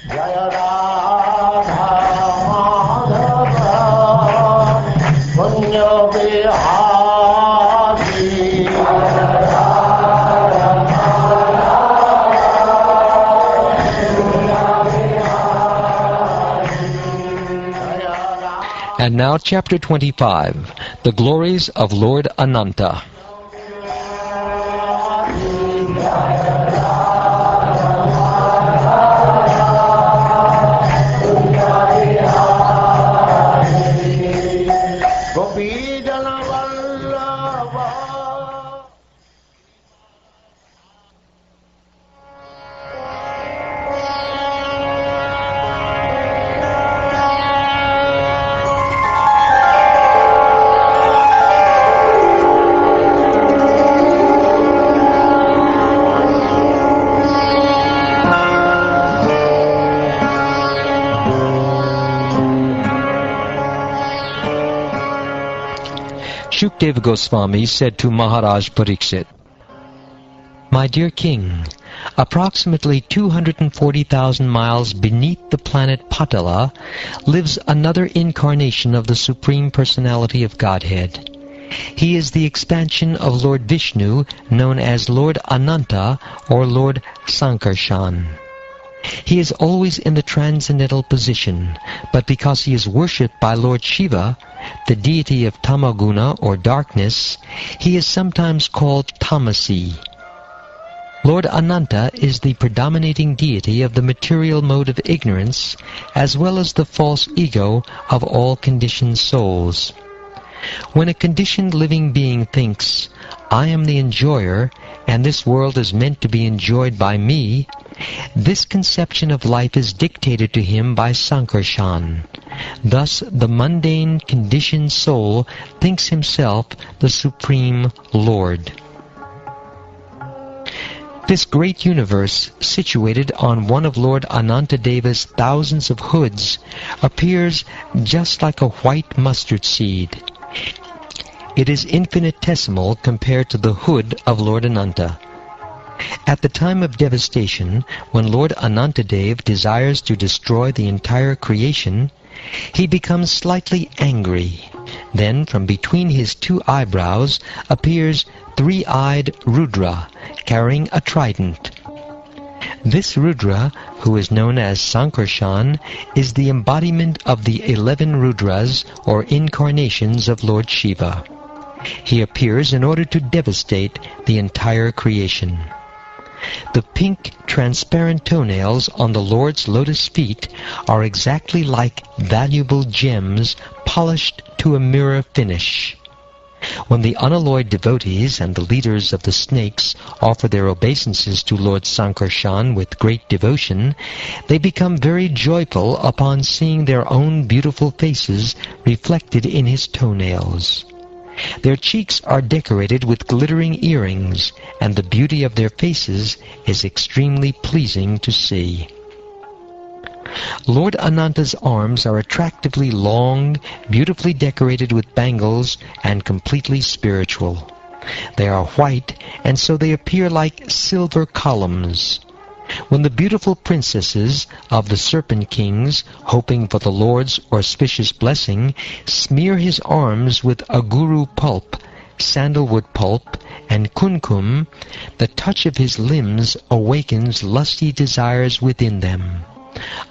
Jaya Radha Madhava Punya Vihari. And now chapter 25, the glories of Lord Ananta. Shukdeva Goswami said to Maharaj Pariksit, "My dear king, approximately 240,000 miles beneath the planet Patala lives another incarnation of the Supreme Personality of Godhead. He is the expansion of Lord Vishnu, known as Lord Ananta or Lord Sankarshan. He is always in the transcendental position, but because he is worshipped by Lord Shiva, the deity of Tamaguna or darkness, he is sometimes called Tamasi. Lord Ananta is the predominating deity of the material mode of ignorance, as well as the false ego of all conditioned souls. When a conditioned living being thinks, 'I am the enjoyer, and this world is meant to be enjoyed by me,' this conception of life is dictated to him by Sankarshan. Thus the mundane conditioned soul thinks himself the Supreme Lord. This great universe, situated on one of Lord Anantadeva's thousands of hoods, appears just like a white mustard seed. It is infinitesimal compared to the hood of Lord Ananta. At the time of devastation, when Lord Anantadev desires to destroy the entire creation, he becomes slightly angry. Then from between his two eyebrows appears three-eyed Rudra, carrying a trident. This Rudra, who is known as Sankarshan, is the embodiment of the 11 Rudras, or incarnations of Lord Shiva. He appears in order to devastate the entire creation. The pink, transparent toenails on the Lord's lotus feet are exactly like valuable gems polished to a mirror finish. When the unalloyed devotees and the leaders of the snakes offer their obeisances to Lord Sankarshan with great devotion, they become very joyful upon seeing their own beautiful faces reflected in his toenails. Their cheeks are decorated with glittering earrings, and the beauty of their faces is extremely pleasing to see. Lord Ananta's arms are attractively long, beautifully decorated with bangles, and completely spiritual. They are white, and so they appear like silver columns. When the beautiful princesses of the serpent kings, hoping for the Lord's auspicious blessing, smear his arms with aguru pulp, sandalwood pulp, and kumkum, the touch of his limbs awakens lusty desires within them.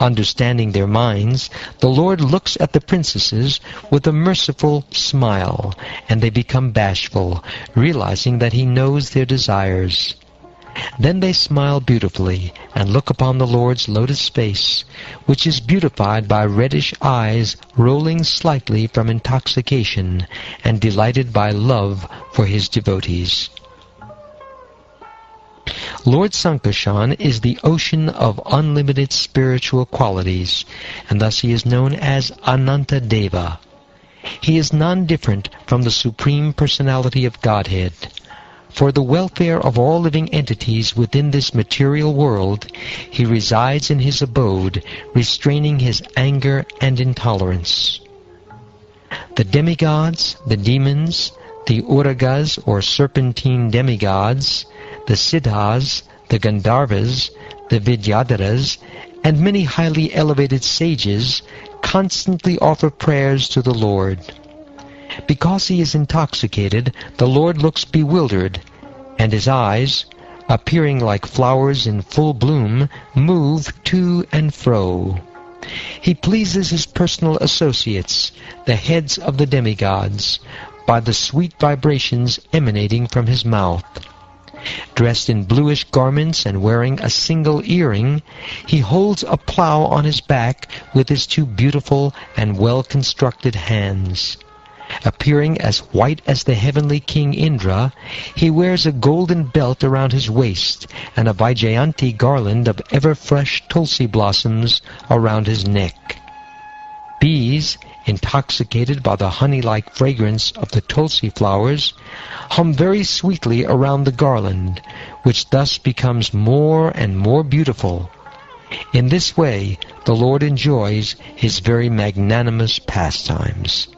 Understanding their minds, the Lord looks at the princesses with a merciful smile, and they become bashful, realizing that he knows their desires. Then they smile beautifully and look upon the Lord's lotus face, which is beautified by reddish eyes rolling slightly from intoxication and delighted by love for his devotees. Lord Sankarshan is the ocean of unlimited spiritual qualities, and thus he is known as Ananta Deva. He is non-different from the Supreme Personality of Godhead. For the welfare of all living entities within this material world, he resides in his abode, restraining his anger and intolerance. The demigods, the demons, the uragas or serpentine demigods, the siddhas, the gandharvas, the Vidyadharas, and many highly elevated sages constantly offer prayers to the Lord. Because he is intoxicated, the Lord looks bewildered, and his eyes, appearing like flowers in full bloom, move to and fro. He pleases his personal associates, the heads of the demigods, by the sweet vibrations emanating from his mouth. Dressed in bluish garments and wearing a single earring, he holds a plough on his back with his two beautiful and well-constructed hands. Appearing as white as the heavenly king Indra, he wears a golden belt around his waist and a Vaijayanti garland of ever-fresh tulsi blossoms around his neck. Bees, intoxicated by the honey-like fragrance of the tulsi flowers, hum very sweetly around the garland, which thus becomes more and more beautiful. In this way, the Lord enjoys his very magnanimous pastimes.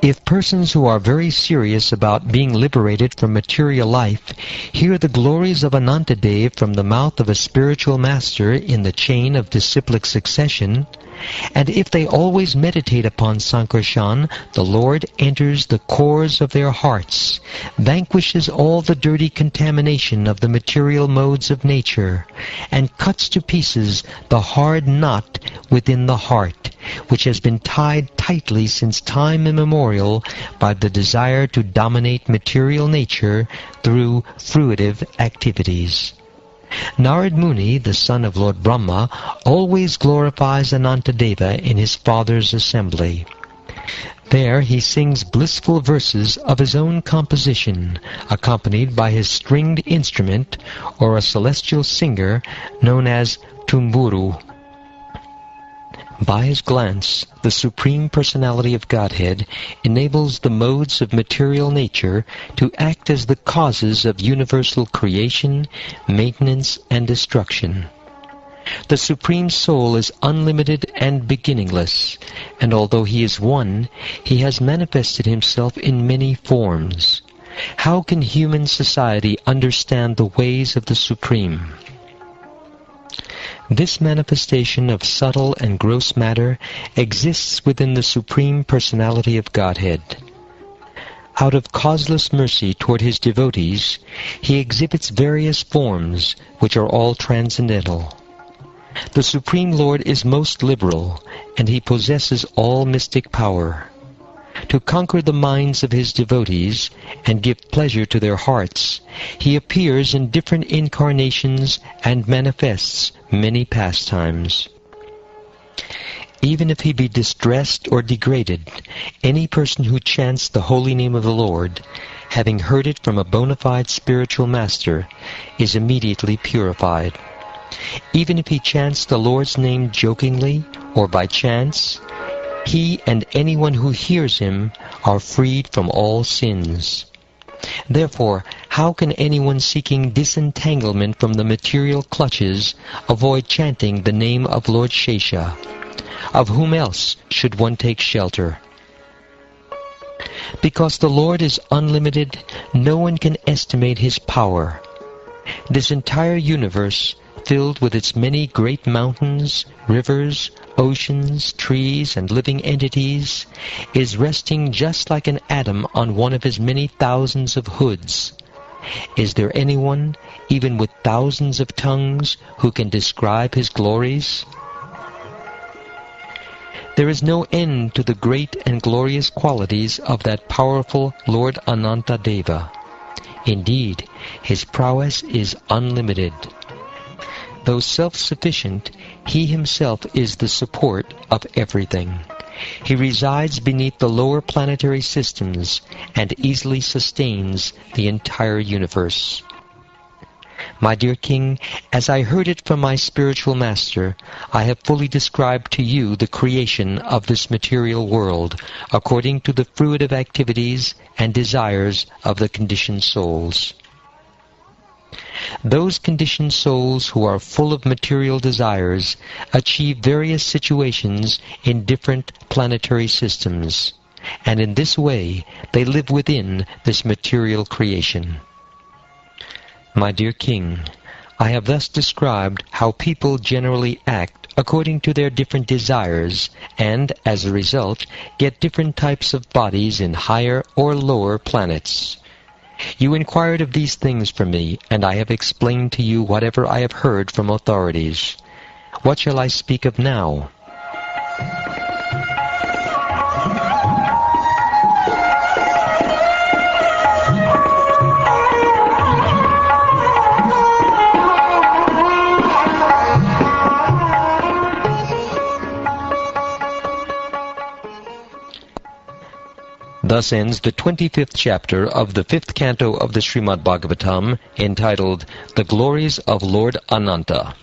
If persons who are very serious about being liberated from material life hear the glories of Anantadev from the mouth of a spiritual master in the chain of disciplic succession, and if they always meditate upon Sankarshan, the Lord enters the cores of their hearts, vanquishes all the dirty contamination of the material modes of nature, and cuts to pieces the hard knot within the heart, which has been tied tightly since time immemorial by the desire to dominate material nature through fruitive activities. Narad Muni, the son of Lord Brahma, always glorifies Anantadeva in his father's assembly. There he sings blissful verses of his own composition, accompanied by his stringed instrument, or a celestial singer known as Tumburu. By his glance, the Supreme Personality of Godhead enables the modes of material nature to act as the causes of universal creation, maintenance, and destruction. The Supreme Soul is unlimited and beginningless, and although he is one, he has manifested himself in many forms. How can human society understand the ways of the Supreme? This manifestation of subtle and gross matter exists within the Supreme Personality of Godhead. Out of causeless mercy toward his devotees, he exhibits various forms which are all transcendental. The Supreme Lord is most liberal, and he possesses all mystic power. To conquer the minds of his devotees and give pleasure to their hearts, he appears in different incarnations and manifests many pastimes. Even if he be distressed or degraded, any person who chants the holy name of the Lord, having heard it from a bona fide spiritual master, is immediately purified. Even if he chants the Lord's name jokingly or by chance, he and anyone who hears him are freed from all sins. Therefore, how can anyone seeking disentanglement from the material clutches avoid chanting the name of Lord Shesha? Of whom else should one take shelter? Because the Lord is unlimited, no one can estimate his power. This entire universe, filled with its many great mountains, rivers, oceans, trees, and living entities, is resting just like an atom on one of his many thousands of hoods. Is there anyone, even with thousands of tongues, who can describe his glories? There is no end to the great and glorious qualities of that powerful Lord Anantadeva. Indeed, his prowess is unlimited. Though self-sufficient, he himself is the support of everything. He resides beneath the lower planetary systems and easily sustains the entire universe. My dear King, as I heard it from my spiritual master, I have fully described to you the creation of this material world according to the fruitive activities and desires of the conditioned souls. Those conditioned souls who are full of material desires achieve various situations in different planetary systems, and in this way they live within this material creation. My dear King, I have thus described how people generally act according to their different desires, and, as a result, get different types of bodies in higher or lower planets. You inquired of these things from me, and I have explained to you whatever I have heard from authorities. What shall I speak of now? Thus ends the 25th chapter of the 5th canto of the Srimad Bhagavatam, entitled The Glories of Lord Ananta.